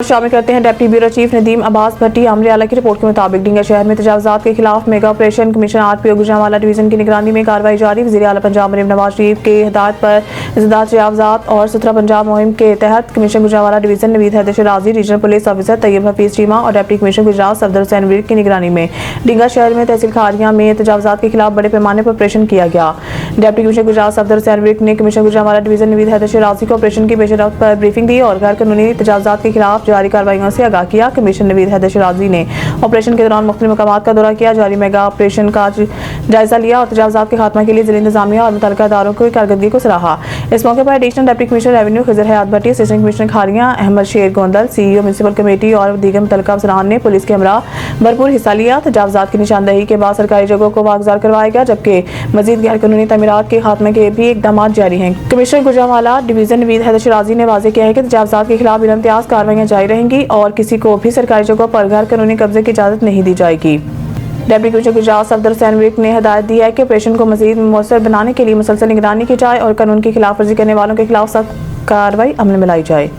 शामिल करते हैं deputy bureau chief Nadeem Abbas Bhatti. Amar Ala की रिपोर्ट के मुताबिक डींगा शहर में तजावुज़ात के खिलाफ mega operation commission RPO Gujranwala division की निगरानी में कार्रवाई जारी। वज़ीर आला पंजाब मरीम नवाज शरीफ के हिदायत पर ज़िंदा तजावुज़ात और सुथरा पंजाब मुहिम के तहत commission Gujranwala division Naveed Haider Shirazi, regional police officer Tayyab Hafeez Cheema और डिप्टी कमीशन गुजरात सफदर हुसैन विर्क की निगरानी में डींगा शहर में तहसील खारिया में तजावुज़ात के खिलाफ बड़े पैमाने पर ऑपरेशन किया गया। डिप्टी कमीशन गुजरात सफदर हुसैन विर्क ने कमीशन गुजरांवाला डिवीजन नवीद हैदर शराजी को ऑपरेशन की पेशरफ्त पर ब्रीफिंग दी और गैर कानूनी तजावुज़ात के खिलाफ जारी कार्रवाइयों से आगाह किया। कमीशन नवीद हैदर शराजी ने ऑपरेशन के दौरान मुख्तलिफ मकामात का दौरा किया, जारी मेगा ऑपरेशन का जायजा लिया और तजावुज़ात के खात्मा के लिए जिला इंतजामिया और मुतल्लिका इदारों की कारकर्दगी को सराहा। इस मौके पर additional deputy commissioner revenue Khizar Hayat Bhatti, assistant commissioner Kharia Ahmad Sher Gondal, CEO municipal committee और दीगर मुतल्लिका अफसरान ने पुलिस के हमरा भरपूर हिस्सा लिया। तजावुज़ात की निशानदही के बाद सरकारी जगहों को वागुज़ार करवाया गया, जबकि मजीद गैर कानूनी तमीरात के खात्मे के भी इकदाम जारी हैं। कमिश्नर गुजरांवाला डिवीजन नवीद हैदर शराजी ने वाज़ेह किया है कि तजावुज़ात के खिलाफ बिला इम्तियाज़ कार्रवाइयाँ जारी रहेंगी और किसी को भी सरकारी जगहों पर गैर कानूनी कब्जे की इजाज़त नहीं दी जाएगी। डिप्टी कमिश्नर गुजरात सफदर हुसैन विर्क ने हिदायत दी है कि ऑपरेशन को मज़ीद मौसर बनाने के लिए मुसलसल निगरानी की जाए और कानून की खिलाफ वर्जी करने वालों के खिलाफ सख्त कार्रवाई अमल में लाई जाए।